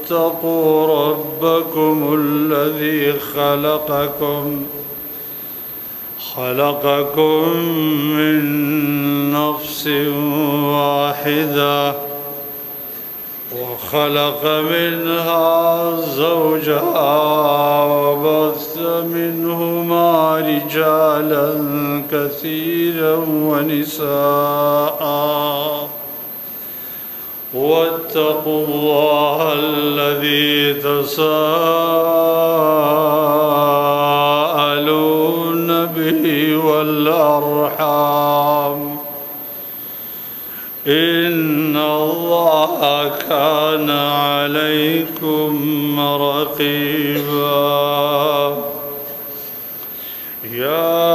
اتقوا ربكم الذي خلقكم من نفس واحدة وخلق منها زوجها وبث منهما رجالا كثيرا ونساء واتقوا الله الذي تساءلون به والأرحام إن الله كان عليكم رقيبا يا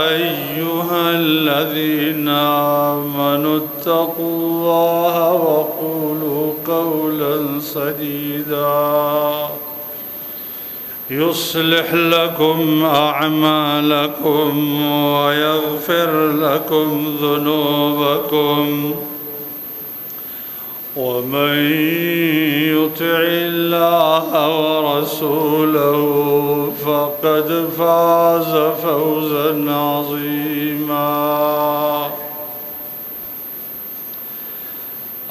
أيها الذين آمنوا اتقوا الله وقولوا قولا سديدا يصلح لكم أعمالكم ويغفر لكم ذنوبكم ومن يطع الله ورسوله فقد فاز فوزا عظيما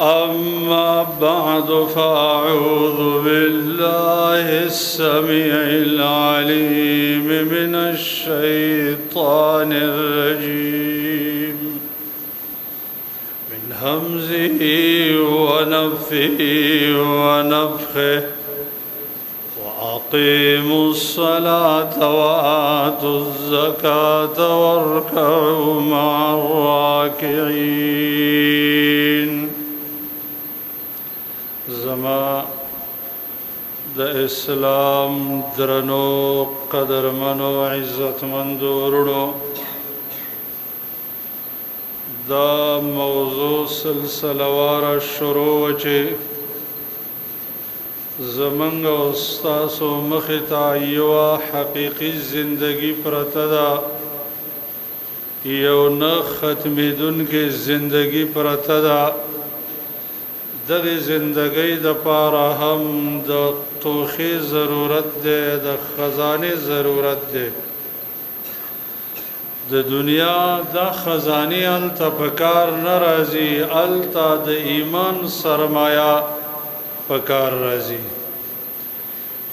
أما بعد فأعوذ بالله السميع العليم من الشيطان الرجيم من همزه ونفثه ونفخه وأقيموا الصلاة وآتوا الزكاة واركعوا مع الراكعين زما د اسلام درنو قدرمنو عزتمندو ورونو دا موضوع سلسله واره شروع چې زمنګ استاسو مختا یو حقیقی زندگی پرته ده یو نه ختمیدونکې زندگی پرته ده دغه زندگی د پاره هم د توخی ضرورت ده د خزانه ضرورت ده د دنیا د خزانه ال تفکر ناراضی ال تا د ایمان سرمایا پکار راضی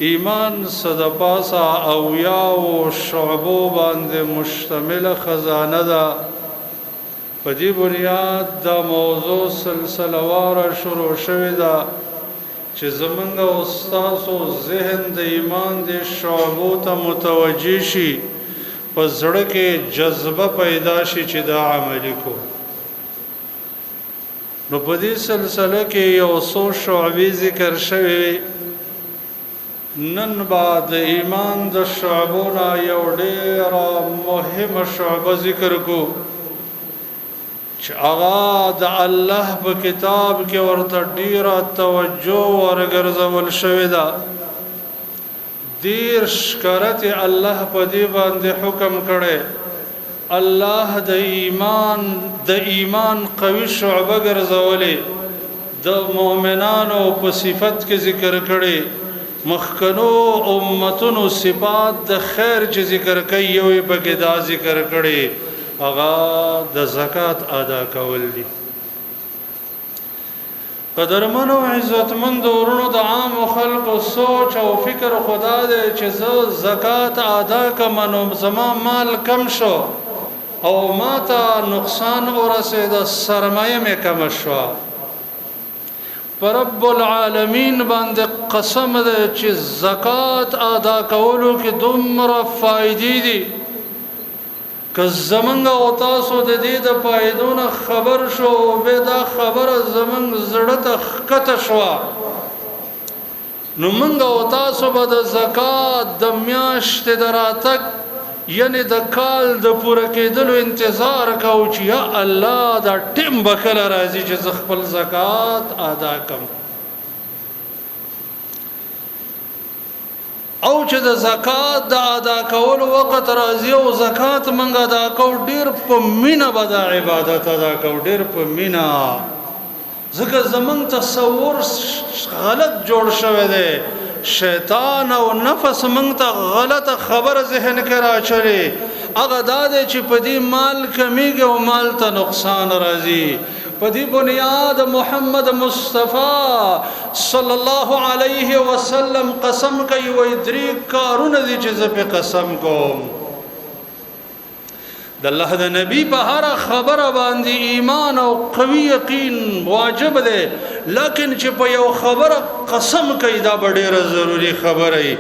ایمان صدپاسا او یا او شعبو باندې مشتمل خزانه ده په دې بنیاد دا موضوع سلسله واره شروع شوې ده چې زمونږ استادو ذهن د ایمان د شعبو ته متوجي شي په زړه کې جذبه پیدا شي چې دا عملي کو نو په دې سلسله کې یو څو شعبې ذکر شوې نن بعد ایمان د شعبونه یو ډېره مهمه شعبه ذکر کو چې هغه د الله په کتاب کې ورته ډیره توجه ورګرځول شوې ده دیر شکرت الله په دې باندې حکم کړي الله د ایمان قوي شعبه ګرځولې د مؤمنانو په صفت کې ذکر کړي مخکنو امتونو صفات د خیر چې ذکر کوي یو په کې دا ذکر کړي اغا د زکات ادا کول دي قدرمنو عزتمند ورونو د عام خلق سوچ او فکر خدا دې چې زکات ادا کمنو زما مال کم شو او ماته نقصان ورسید سرمایه مې کم شو پر رب العالمین باندې قسم دې چې زکات ادا کولو کې دومره فائدې دي که زمنګ او تاسو د دې د پایدونه خبر شو به دا خبره زمنګ زړه ته خکته شو نو منګ او تاسو به د زکات د میاشت دراتک یعنی د کال د پوره کېدلو انتظار کوو چې یا الله دا ټیم بکله راځي چې خپل زکات ادا کړم او چې د زکات د ادا کولو وخت راځي او زکات منګه ادا کو ډیر په مینا به د عبادت ادا کو ډیر په مینا ځکه زمونږ تصور غلط جوړ شوی دی شیطان او نفس موږ ته غلطه خبره ذهن کې راچوي هغه دا دی چې په دې مال کمیږي او مال ته نقصان راځي په دې بنیاد محمد مصطفی صلی الله علیه وسلم قسم کوي وای درې کارونه دي چې زه په قسم کوم د الله د نبی په هر خبره باندې ایمان او قوي یقین واجب دی لیکن چې په یو خبره قسم کوي دا ډیره ضروری خبره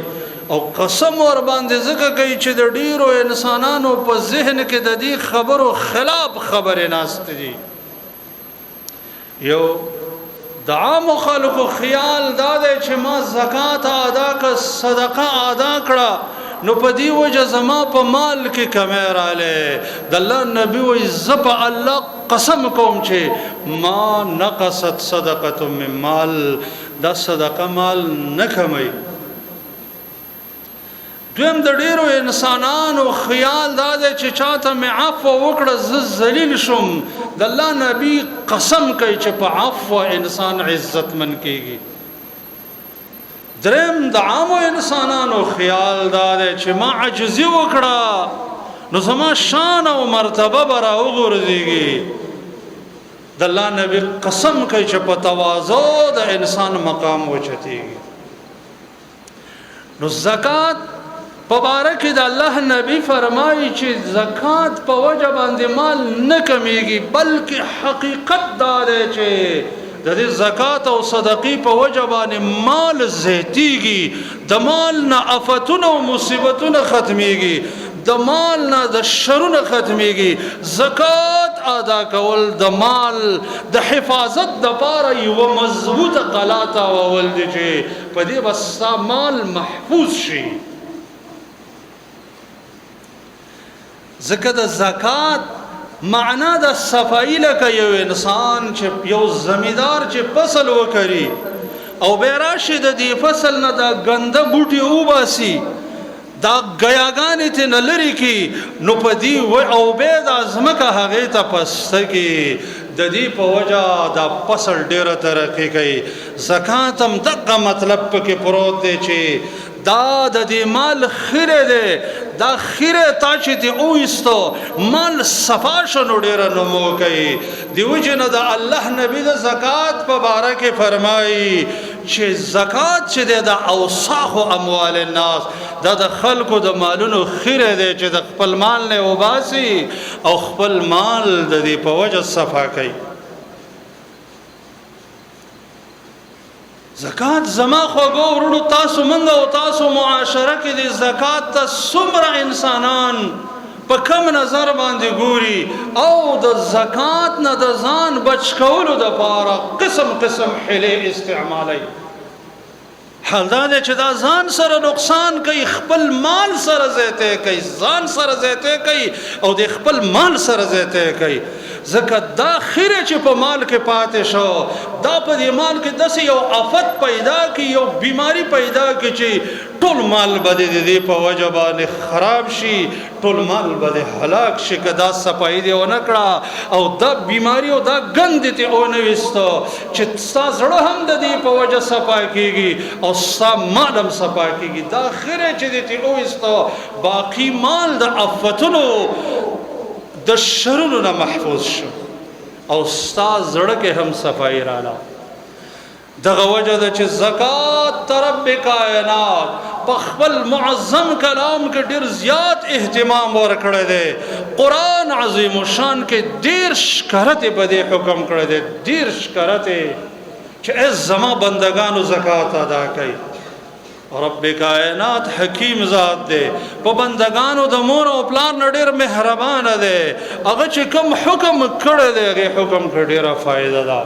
او قسم ور باندې ځکه کوي چې د ډیرو انسانانو په ذهن کې د دې خبرو خلاف خبره ناست دي یو د عام خلکو خیال دا دی چې ما زکات ادا کړه صدقه ادا کړه نو په دی وجه زما په مال کې کمی رااله د الله نبی وای زپ الله قسم کوم چې ما نقصت صدقه من مال دا صدقه مال نه کمي دویم د ډیرو انسانانو خیال دا دی چې چاته مې عفو وکړه ز ذلیل شم د الله نبی قسم کوي چې په عفو انسان عزتمن کیږي درم د عامو انسانانو خیال دا دی چې ما عجزي وکړه نو زما شان او مرتبه به راوغورځېږي د الله نبی قسم کوي چې په تواضع د انسان مقام اوچتېږي نو زکات په باره کې د الله نبی فرمایي چې زکات په وجه باندې مال نه کمیږي بلکې حقیقت دا دی چې د دې زکات او صدقې په وجه باندې مال زیاتیږي د مال نه آفتونه او مصیبتونه ختميږي د مال نه د شرونه ختميږي زکات ادا کول د مال د حفاظت د پاره یو مضبوطه قلاته ول دي چې په دې بس مال محفوظ شي زکات د زکات معنا د صفائی لکه یو انسان چې یو زمیدار چې فصل وکړي او به راشي د دې فصل نه د ګنده بوټي وباسي دا غیاګانې ته نه لري کی نو پدی و او به د ازمکه هغه ته پسته کی د دې په وجه دا فصل ډیره ترقی کوي زکات هم دغه مطلب پکې پروت دی چې دا د دې مال خیره دی دا خیره تا چې دی او استو مال صفا شنو ډیره نمو کوي دیو جن د الله نبی د زکات په باره کې فرمایي چې زکات چې د اوصاح اموال الناس دا د خلکو د مالونو خیره دی چې د خپل مال نه وباسي او خپل مال د دې په وجه صفا کوي زکات زما خوګو ورونو تاسو منګ او تاسو معاشره کې د زکات ته څومره انسانان په کم نظر باندې ګوري او د زکات نه د ځان بچ کولو د پاره قسم قسم حیله استعمالي حال دا چې دا ځان سره نقصان کوي خپل مال سره زیاته کوي ځان سره زیاته کوي او د خپل مال سره زیاته کوي زکات دا خیره چې په مال کې پاتې شو دا په دې مال کې داسې یو آفت پیدا کی یو بیماری پیدا کی چې ټول مال بده دې په وجه باندې خراب شي ټول مال بده هلاک شي کدا صفای دی او نکړه او دا بیماری او دا غند ته او نه وستو چې تاسو زړه هم د دې په وجه صفای کیږي او سم مالم صفای کیږي دا خیره چې دې ته او وستو باقی مال د آفتونو د شرونو نه محفوظ شو او استاد زړه کې هم صفای رااله دغه وجه د چې زکات رب کائنات په خپل معظم کلام کې ډیر زیات اهتمام ورکړی دی قران عظیم شان کې ډیر شکرته په دې حکم کړی دی ډیر شکرته چې از زما بندگانو زکات ادا کوي رب کائنات حکیم ذات دی په بندگانو د مور او پلار نډیر مهربان دی هغه چې کوم حکم کړی دی هغه حکم کړي فائدہ ده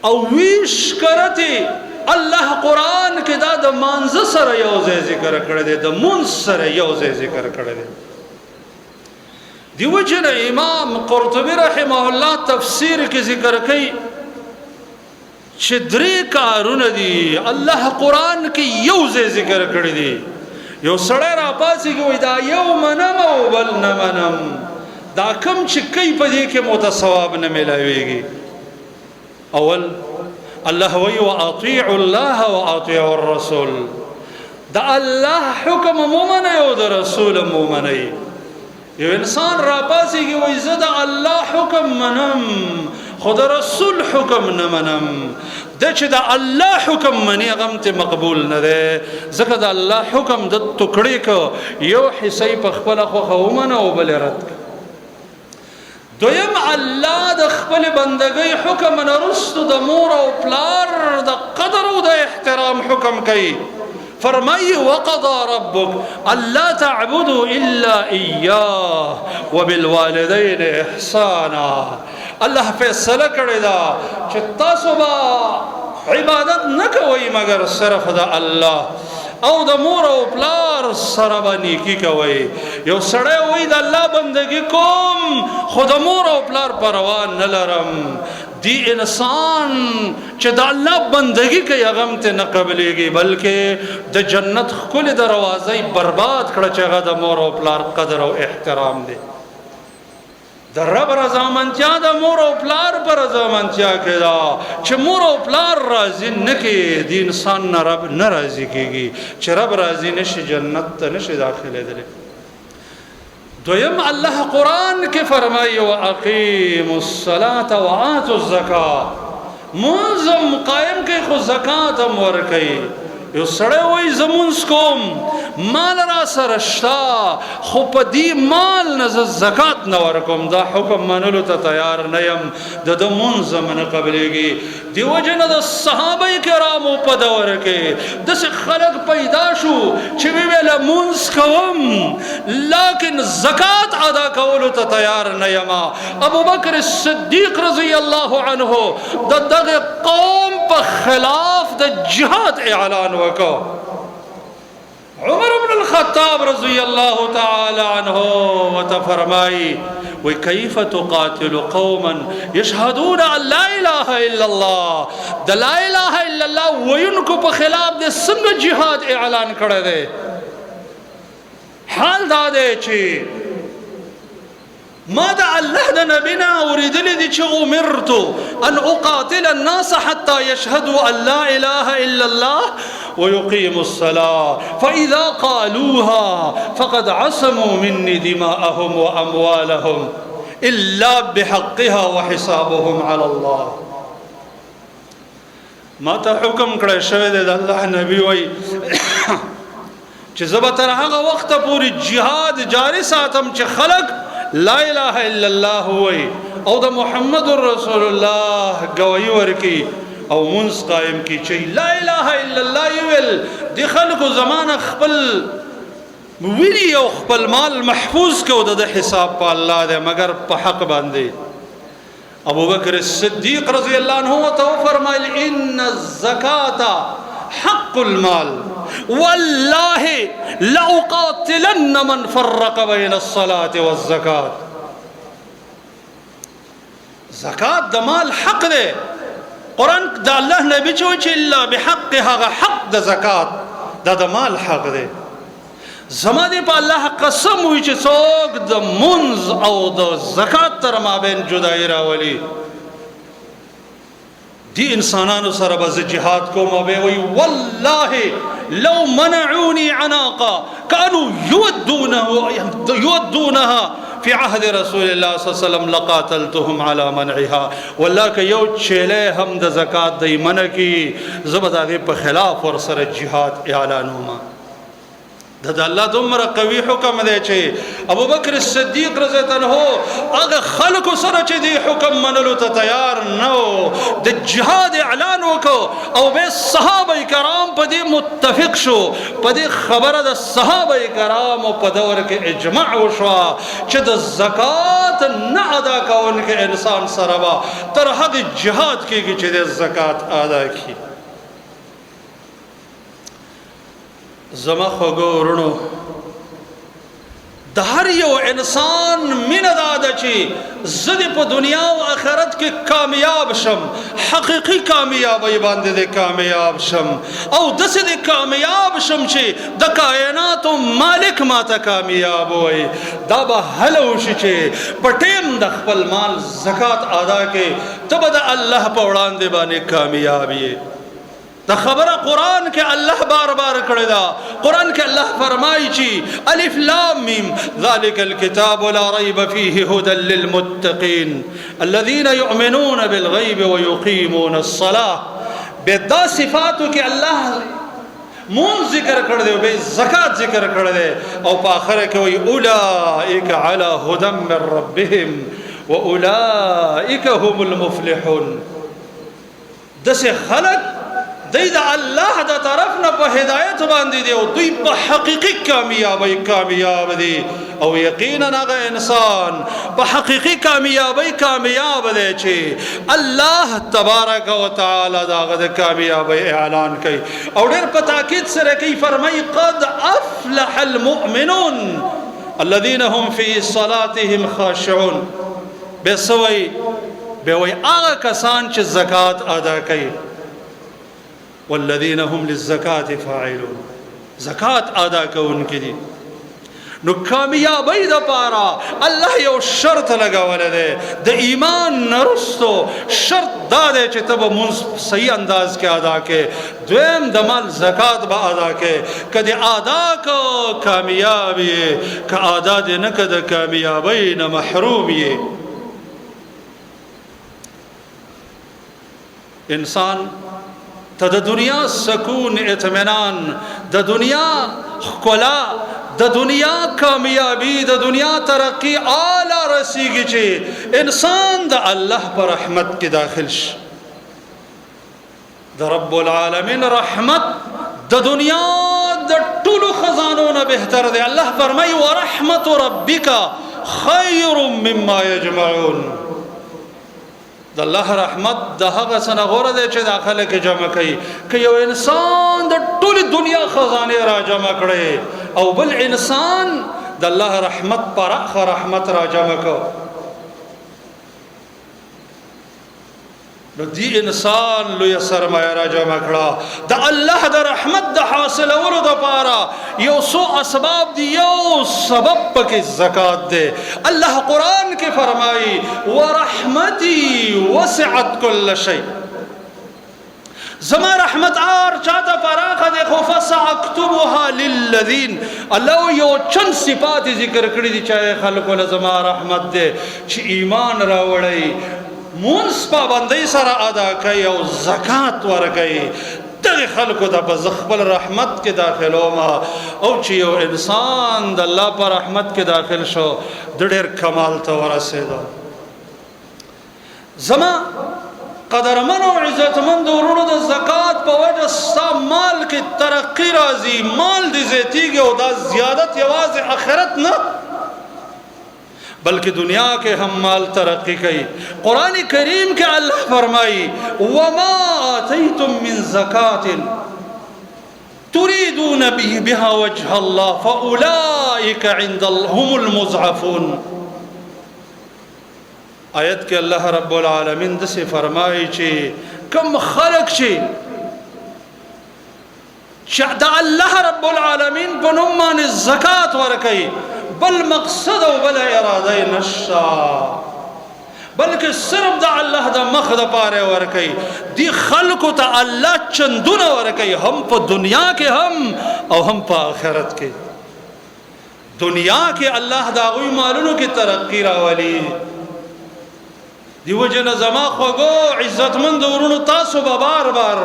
او ویش کرتی الله قرآن کې دا د مانځ سره یو ځای ذکر کړی دی د مونږ سره یو ځای ذکر کړی دی دیو جن امام قرطبی رحمه الله تفسیر کې ذکر کوي چې درې کارونه دي الله قرآن کې یو ځای ذکر کړی دی یو سړی را پاسي کوي دا یو منم او بل نه منم دا کم چې کوي په دې کې مو ته ثواب نه ملاويږي اول الله وی واطیعوا الله واطیعوا الرسول، د الله حکم مومنه او د رسول مومنه. یو انسان را پاسیږي وای زه د الله حکم منم خو د رسول حکم نه منم، د چې د الله حکم مني هغه ته مقبول نه دی، ځکه د الله حکم د ټوکړې کو یو حصې په خپل خوخه ومنه او بل رد. دویم الله د خپل بندګۍ حکم نه رسو د مور او پلار د قدر او د احترام حکم کوي. فرمایي وقضى ربك الا تعبدوا الا اياه وبالوالدين احسانا. الله فیصله کړی دا چې تاسو به عبادت نه کوئ مگر صرف د الله او د مور او پلار سره به نیکی کوئ. یو سړی وایي د الله بندګي کوم خو د مور او پلار پروا نه لرم، دی انسان چې د الله بندگی کوي هغه ته نه قبلېږي، بلکې د جنت ښکلې دروازې برباد کړه چې هغه د مور او پلار قدر او احترام دی. د رب رضامندیا د مور او پلار پر رضامندیا کې دا چې مور او پلار راضي نه کې دی انسان نه رب نه راضي کېږي، چې رب راضي نشي جنت ته نشي داخلېدلی. دویم الله قرآن کې فرمایي واقیموا الصلاة وآتوا الزکاة، منظم قائم کې خو زکات هم ورکوي. یو سړی وایي زه مونځ کوم مال را سره شته خو په دې مال نه زه زکات نه ورکوم، دا حکم منلو ته تیار نه یم، د ده مونځ هم نه قبلېږي. دې وجې نه د صحابه کرامو په دور کې داسې خلک پیدا شو چې ویله مونځ کوم لیکن زکات ادا کولو ته تیار نه یم. ابوبکر صدیق رضی الله عنه د دغه قوم په خلاف د جهاد اعلان وکړ. عمر بن الخطاب رضی الله تعالی عنه وتفرمای وكيف تقاتل قوما يشهدون ان لا اله الا الله، د لا اله الا الله وینکو په خلاف د څنګه جهاد اعلان کړی دی. حال دا دی چې ما د الله د نبی نه اوریدلی دي چې امرت ان اقاتل الناس حتى يشهدوا ان لا اله الا الله ويقيموا الصلاة فإذا قالوها فقد عصموا مني دماءهم وأموالهم إلا بحقها وحسابهم على الله. ما ته حکم کړی شوی دی د الله نبی وایي چې زه به تر هغه وخته پورې جهاد جاري ساتم چې خلک لا اله الا الله وایي او د محمد رسول الله ګواهي ورکړي او منځ قائم کی چې لا اله الا الله یویل دی خلکو زمانه خپل ویلی او خپل مال محفوظ کو د حساب په الله دی مگر په حق باندې. ابو بکر صدیق رضی الله عنه تو فرمایل ان الزکاة حق المال والله لاقاتلن من فرق بین الصلاة والزکاة. زکات د مال حق دی. قرآن د الله نبی چې الا بحق هغه حق د زکات دا د مال حق دی. زما دې په الله قسم وي چې څوک د منځ او د زکات تر مابین جدایي راولي دی انسانانو سره به زه جهاد کوم او به وایي والله لو منعوني عناقا كانوا يودونها في عهد رسول الله صلى الله عليه وسلم لقاتلتهم على منعها. والله که یو چیلې هم د زکات دی منع کی زه به د هغې په خلاف ورسره جهاد اعلانوم. د الله دومره قوي حکم دی چې ابوبکر صدیق رضی الله عنه هغه خلکو سره چې دی حکم منلو ته تیار نه و د جهاد اعلان وکړو او به صحابه کرام په دې متفق شو. په دې خبره د صحابه کرامو په دور کې اجماع وشوه چې د زکات نه ادا کوونکی انسان سره به تر هغه جهاد کېږي چې د زکات ادا کړي. زما خوږو ورونو د هر یو انسان مینه دا ده چې زه دې په دنیا او آخرت کې کامیاب شم، حقیقي کامیابی باندې دې کامیاب شم، او داسې دې کامیاب شم چې د کائناتو مالک ماته کامیاب وي. دا به هله وشي چې په ټیم د خپل مال زکات ادا کې ته به د الله په وړاندې باندې کامیاب یې. دا خبره قرآن کې الله بار بار کړی دا. قرآن کې الله فرمایي چې الف لام میم ذلک الکتاب لا ریب فیه هدى للمتقین الذین یؤمنون بالغیب ویقیمون الصلاة. بدا صفاتو کې الله مون ذکر کړی دی، به زکات ذکر کړی دی، او په آخر کې وایي اولئک علی هدى من ربهم واولئک هم المفلحون. دسه خلق دی دا اللہ دا طرف نا پا ہدایت باندی دی، او دوی پا حقیقی کامیابی کامیاب دی، او یقینا اگا انسان پا حقیقی کامیابی کامیاب دی چھے اللہ تبارک و تعالی دا غد کامیابی اعلان کی. او دیر پا تاکید سر کی فرمائی قد افلح المؤمنون الذین هم فی صلاتهم خاشعون. بے سوئی بے وی آغا کسان چھ زکاة ادا کی والذین هم للزکاة فاعلون. زکات ادا کون کی دی نو کامیابی دا پارا اللہ یو شرط لگاولے دے دا ایمان نرستو شرط دا دے چی تب منز صحیح انداز کے ادا کے دویم دمال زکات با ادا کے کدی ادا کو کامیابی کا ادا دے نکد کامیابی نمحرومی. انسان تا دا دنیا سکون اطمینان، دا دنیا خلا، دا دنیا کامیابی، دا دنیا ترقی آلہ رسیگی چھے انسان دا اللہ پر رحمت کی داخل ش. دا رب العالمین رحمت دا دنیا دا طول خزانون بہتر دے. اللہ فرمائی ورحمت ربک خیر مما یجمعون. دا اللہ رحمت دا حق سنا غور دے چھے داخلے کے جمع کئی کہ یو انسان دا طول دنیا خزانے را جمع کرے، او بل انسان دا اللہ رحمت پر اخ رحمت را جمع کو. دی انسان لوی سرمایہ را جمع کرا دا اللہ دا رحمت دا حاصل اولو دا پارا یو سو اسباب دی یو سبب پکی زکاة دے. اللہ قرآن کے فرمائی ورحمتی وسعت کل شئی. زما رحمت آر چاہتا پراخ دے خوفا ساکتبوها للذین. اللہ یو چند صفاتی ذکر کری دی چاہے خلقو لزما رحمت دے چی ایمان راوڑی مونس پابندی سر ادا کئی او زکاة ورکئی دغی خلقو دا بزخبل رحمت کے داخلو ما او چیو انسان دا اللہ پر رحمت کے داخل شو دڑیر کمال تا ورسے دا. زما قدر من و عزت من دورونو دا زکاة پا وجہ ستا مال کی ترقی رازی مال دی زیتی گے او دا زیادت یواز آخرت نا بلکہ دنیا کے ہم مال ترقی کئی. قرآن کریم کے اللہ فرمائی وَمَا آتَيْتُم مِّن زَكَاةٍ تُرِيدُونَ بِهَا وَجْهَ اللَّهِ فَأُولَئِكَ عِندَ هُمُ الْمُضْعَفُونَ. آیت کے اللہ رب العالمین دسے فرمائی چھے کم خلق چھے دا اللہ رب العالمین بنمان زکاة ورکئی بل مقصد و بل ارادہ نشا بلکہ صرف دا اللہ دا مخد پارے ورکئی دی خلقو تا اللہ چندون ورکئی ہم پا دنیا کے ہم او ہم پا آخرت کے. دنیا کے اللہ دا غوی مالونو کی ترقی راولی دیو جن زما خوگو عزت مند ورونو تاسو با بار بار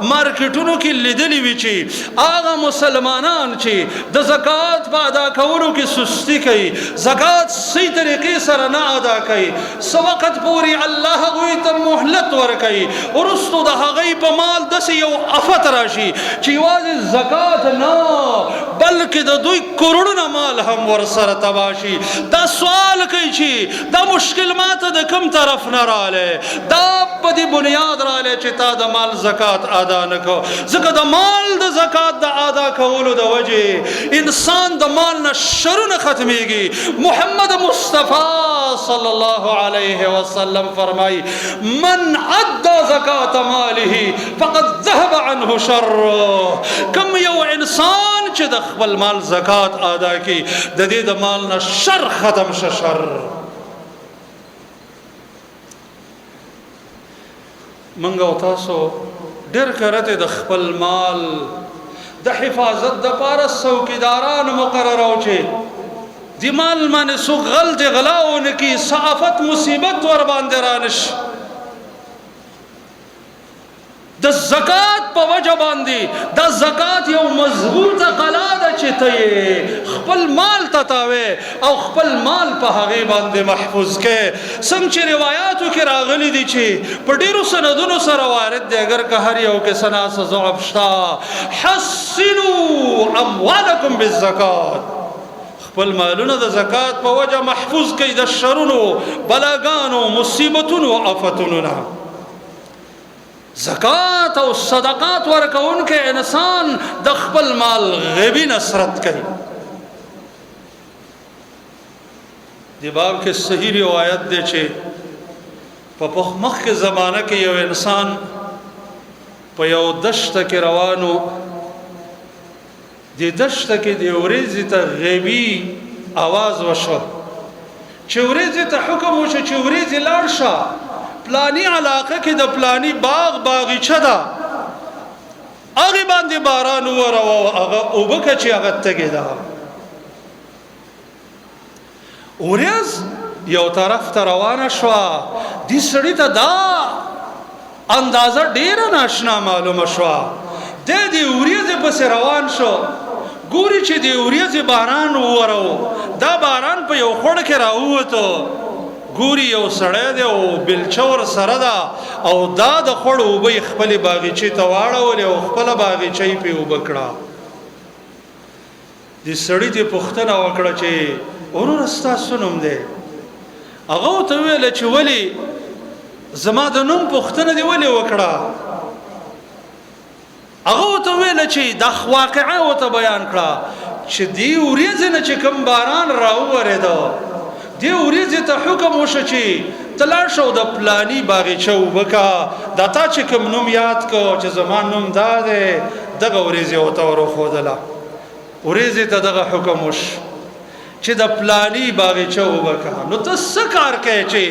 مارکیٹونو کی لیدلی ویچی آغا مسلمانان چی دا زکاة پا ادا کورو کی سستی کئی زکاة سی طریقی سر نا ادا کئی سوقت پوری اللہ گوی تا محلت ور کئی ورستو دا غی پا مال دسی یو افت راشی چی واضی زکاة نا بلکہ دا دوی کروڑنا مال ہم ورسر تباشی. دا سوال کئی چی دا مشکل مات دا کم طرف نرالے دا په دې بنیاد رالی چې تا د مال زکات ادا نه کو. ځکه د مال د زکات د ادا کولو د وجې انسان د مال نه شرونه ختمیږي. محمد مصطفی صلی الله علیه وسلم فرمای من ادى زکات ماله فقد ذهب عنه شره. کم یو انسان چې د خپل مال زکات ادا کی د دې د مال نه شر ختم شه. شر منګ او تاسو ډېر کرته د خپل مال د حفاظت د پاره څوکیداران مقرر او چې دی مال باندې سو غلط غلاونه کی صافت مصیبت ور باندې رانش. د زکات په وجه باندې د زکات یو مضبوطه قلا ده چې ته خپل مال تتاوي او خپل مال په هغه باندې محفوظ کې. څنګه چې روایتو کې راغلي دي چې په ډیرو سندونو سره وارد دي اگر که هر یو کې سنا ضعف شتا حسنوا اموالکم بالزکات. خپل مالونه د زکات په وجه محفوظ کړئ د شرونو بلاګانو مصیبتونو آفتونو نه. زکات او صدقات ورکون کې انسان د خپل مال غیبی نصرت کوي. دی باب کې صحیح روایت دی چې په مخکې زمانه کې یو انسان په یو دشت کې روانو. دی دشت کې دی ورېځې ته غیبی आवाज وشو چې ورېځې ته حکم وشو چې ورېځې لاړ شه پلانی علاقه کې د پلانی باغ باغچه ده هغه باندې باران ورو هغه وبکه چې هغه تګي ده. ورېز یو طرف ته روانه شو. دې سړی ته دا اندازه ډیره ناشنا معلومه شو. د دې ورېز په روان شو ګوري چې د ورېز باران ورو دا باران په یو خړ کې راووته. ګوري یو سړی دی او بلچور سره ده او دا د خړ وبې خپل باغچې ته واړولې او خپل باغچې په وبکړه. د سړی ته پوښتنه وکړه چې ورور ستاسو نوم دی؟ هغه ته ویل چې ولی زما د نوم پوښتنه دی ولی وکړه؟ هغه ته ویل چې د واقعه او ته بیان کړه چې دی ورېځ نه چې کوم باران راوورېده دی ورېځې ته حکم وشو چې تلاړ شو د پلانی باغچه وبکه. دا تا چې کوم نوم یاد کو چې زما نوم دا دی دغه ورېځې ورته ورښودله. ورېځې ته دغه حکم وشو چې د پلانی باغچه وبکه. نو ته څه کار کوې چې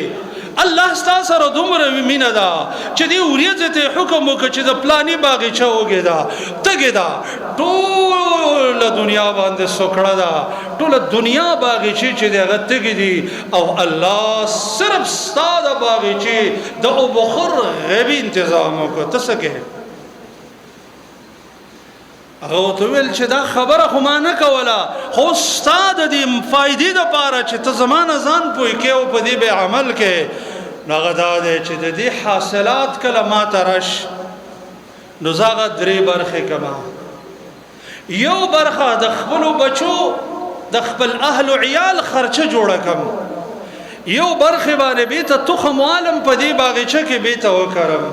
الله ستا سره دومره مینه ده چې دی ورېځې ته حکم وکړه چې د پلانی باغچه وږده تږې ده ټوله دنیا باندې سوکړه ده ټوله دنیا باغچې چې دی هغه تږې دي او الله صرف ستا د باغچې د اوبخور غیبي انتظام وکړه. ته څه کوې؟ هغه ورته ویل چې دا خبره خو ما نه کوله خو ستا د دې فایدې دپاره چې ته زما نه ځان پوه کړې او په دې به عمل کې. نو هغه دا دی چې د دې حاصلات کله ما ته راشي نو زه هغه 3 برخې کما. یو برخه د خپلو بچو د خپل اهل و عیال خرچه جوړه کم. یو برخه باندې بیته تخم عالم په دې باغچه کې بیته وکړم.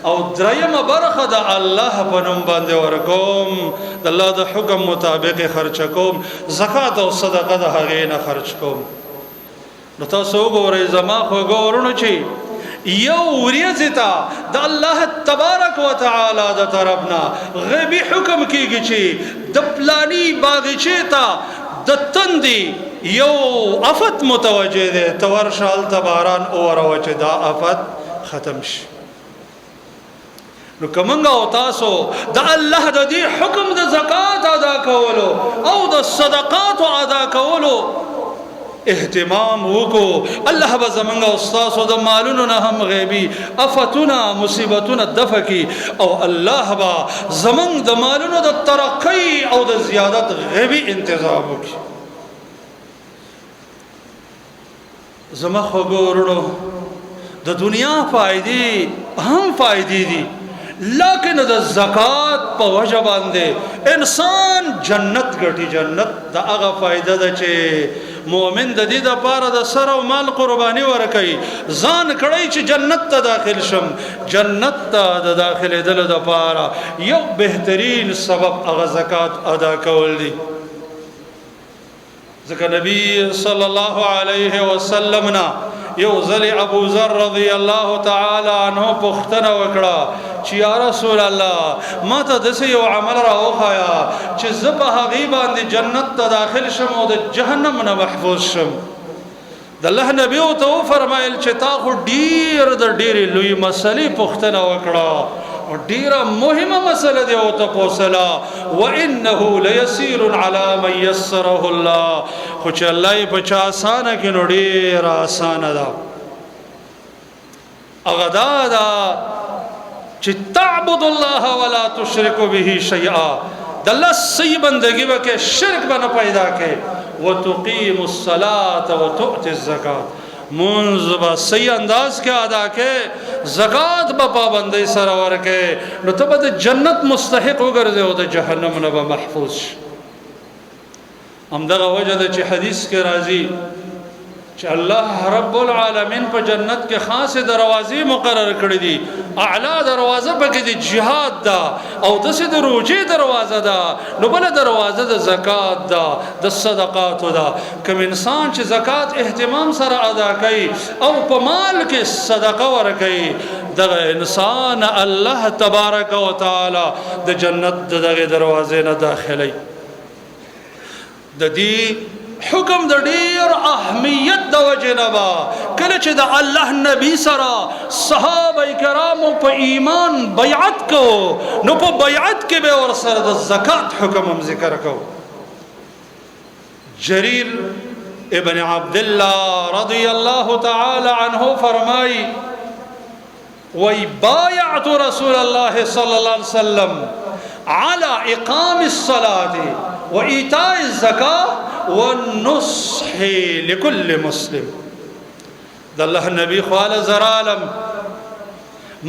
او درېمه برخه د الله په نوم باندې ورکوم د الله د حکم مطابق خرچ کوم زکات او صدقه د هغې نه خرچ کوم. نو تاسو وګورئ زما خو ګورونو چې یو ورېځې ته د الله تبارک وتعالی د طرفنا غیبي حکم کیږي چې د پلانی باغچې ته د تندې یو افت متوجه دی ته ورشه هلته باران ووروه چې دا افت ختم شي. نو کومنګ او تاسو د الله د دې حکم د زکات ادا کولو او د صدقات ادا کولو اهتمام وکړو الله به زمونږ او تاسو د مالونو نه هم غیبي افتونه مصیبتونه دفع کړي او الله به زمونږ د مالونو د ترقی او د زیادت غیبي انتظام وکړي. زما خو ګورو د دنیا فائدې هم فائدې دي لیکن د زکات په وجه باندې انسان جنت ګټي. جنت د هغه فائدہ ده چې مؤمن د دې د پاره د سر او مال قرباني ورکوي ځان کړی چې جنت ته داخل شم جنت ته د داخلي دل د پاره یو بهترین سبب هغه زکات ادا کول دي ځکه نبی صلی الله علیه وسلم نا یو ځل ابو ذر رضی الله تعالی عنہ پوښتنه وکړه چې یا رسول الله ما ته داسې یو عمل راوښایا چې زه په هغې باندې جنت ته داخل شم او د جهنم نه محفوظ شم د الله نبي ورته وفرمایل چې تا خو ډېر د ډېرې لوی مسلې پوښتنه وکړه ډیره مهمه مسله دی او تاسو وانه ليسير على من يسره الله خو چې الله یې په چا آسانه کې نو ډیره آسانه ده هغه دا چې تعبد الله ولا تشرك به شيئا د الله صحیح بندگی وکړه شرک به نه پیدا کړي وتقيم الصلاه وتؤتي الزکات منځ به صحیح انداز کې ادا کې زکات به پابندۍ سره ورکې نو ته به د جنت مستحق وګرځې او د جهنم نه به محفوظ شي همدغه وجه ده چې حدیث کې راځي چې الله رب العالمین په جنت کې خاصه دروازې مقرر کړې دي اعلی دروازه پکې د جهاد ده او دسه د روزې دروازه ده نو بل دروازه د زکات ده د صدقات ده کوم انسان چې زکات اهتمام سره ادا کوي او په مال کې صدقه ورکوي دغه انسان الله تبارک وتعالى د جنت دغه دروازې نه داخلي د دې حکم د ډیر اهمیت د وجنبا کله چې د الله نبی سره صحابه کرامو په ایمان بیعت کو نو په بیعت کې به ور سره د زکات حکم هم ذکر کو جرير ابن عبد الله رضی الله تعالی عنه فرمای وبايعت رسول الله صلى الله عليه وسلم على اقام الصلاه وإيتاء الزكاة والنصح لكل مسلم د الله نبی خواله زرالم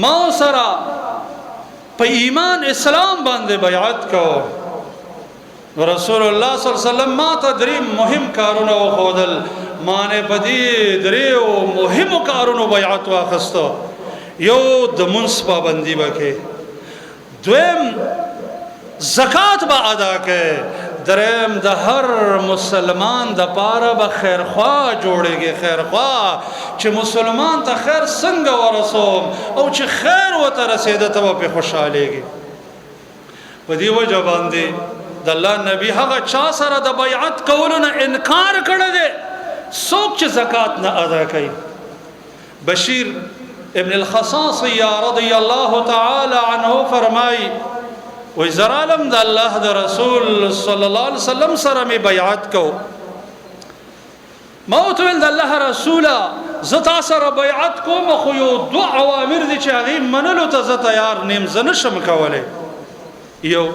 ما سره په ایمان اسلام باندې بیعت کو رسول الله صلی الله علیه وسلم ما تدریم مهم کارونه وخودل مانه بدی دریو مهم کارونه بیعت واخستو یو د منص پابندی وکي دویم زکات با ادا کې درم د هر مسلمان د پاره به خیرخوا جوړيږي خیرخوا چې مسلمان ته خیر څنګه ورسوم او چې خیر وته رسیده ته په خوشاليږي په دې وجه باندې د الله نبی هغه چا سره د بیعت کولو نه انکار کړی دی څوک چې زکات نه ادا کوي بشیر ابن الخصاصیه رضی الله تعالی عنه فرمای وی زرالم د الله د رسول صلی الله علیه وسلم سره می بیعت کو موت ول د الله رسول زتا سره بیعت کوم خو یو دو اوامر دي چې هغه منلو ته ز تیار نیم زنه شم کوله یو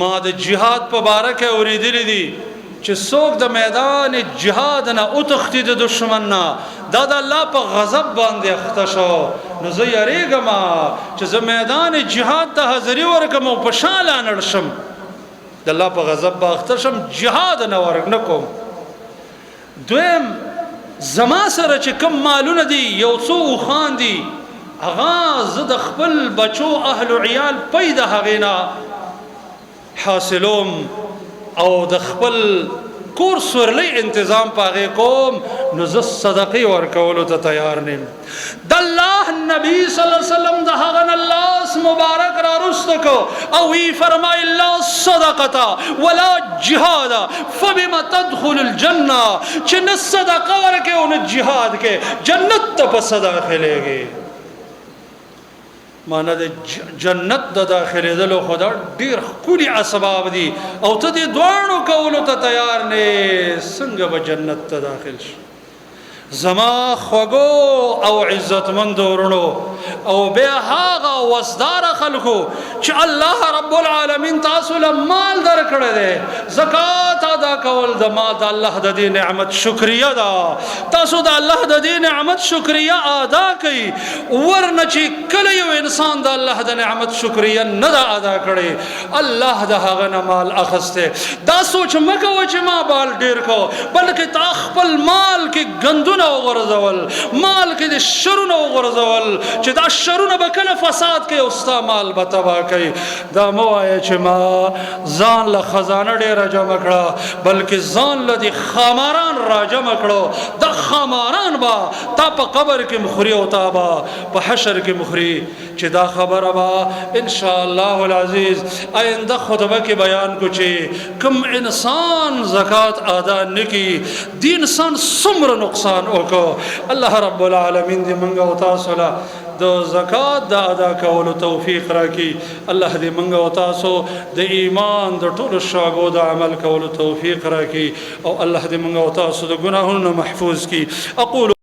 ما د جهاد په باره کې اوریدل دي چې څوک د میدان جهاد نه او تختی د دشمن نه دا د الله په غضب باندې اخته شو نو زه یریږم چې زه میدان جهاد ته حاضري ورکم او په شاله نړشم د الله په غضب باندې اخته شم جهاد نه ورنکم دویم زما سره چې کم مالونه دي یو څو خان دي اغا زه د خپل بچو اهل او عیال پیدا هغینا حاصلوم او د خپل کور سورلی انتظام پاغه کوم نو ز صدقه ورکولو ته تیار نیم د الله نبی صلی الله علیه وسلم د هغه الله مبارک را رستکو او وی فرمای لا صدقه ولا جهاد فبما تدخل الجنه چې نه صدقه ورکه او نه جهاد کې جنت ته په صدقه لګي مانا د جنت د داخله دلو خدا ډیر خولي اسباب دي او ته دې دوانو کولو ته تیار نه څنګه به جنت ته داخل شي زما خوګو او عزتمند ورونو او بیا هاغه وسدار خلکو چې الله رب العالمین تاسو له مال درکړی دی زکات ادا کول د ما د الله د دې نعمت شکریه ده تاسو د الله د دې نعمت شکریه ادا کړئ ورنه چې کله یو انسان د الله د نعمت شکریه نه ده ادا کړی الله د هغه نه مال اخسته دا سوچ مه کوه چې ما بال ډیر کو بلکې تا خپل مال کې ګندونه وغورځول مال کې د شرونه وغورځول چې دا شرونه به کله فساد کوي او ستا مال به تباه کوي دا مه وایه چې ما ځان له خزانه ډېره جمع کړه بلکې ځان له دې خاماران را جمع کړو دا خاماران به تا په قبر کې مخوري او تا به په حشر کې مخوري چې دا خبره به انشاءالله العزیز آینده خطبه کې بیان کو چې کوم انسان زکات ادا نکي دی انسان څومره نقصان وکړو الله رب العالمین دې موږ او تاسو له د زکات د ادا کولو توفیق راکړي الله دې موږ او تاسو د ایمان د ټولو شعبو د عمل کولو توفیق راکړي او الله دې موږ او تاسو د ګناهونو محفوظ کړي اقول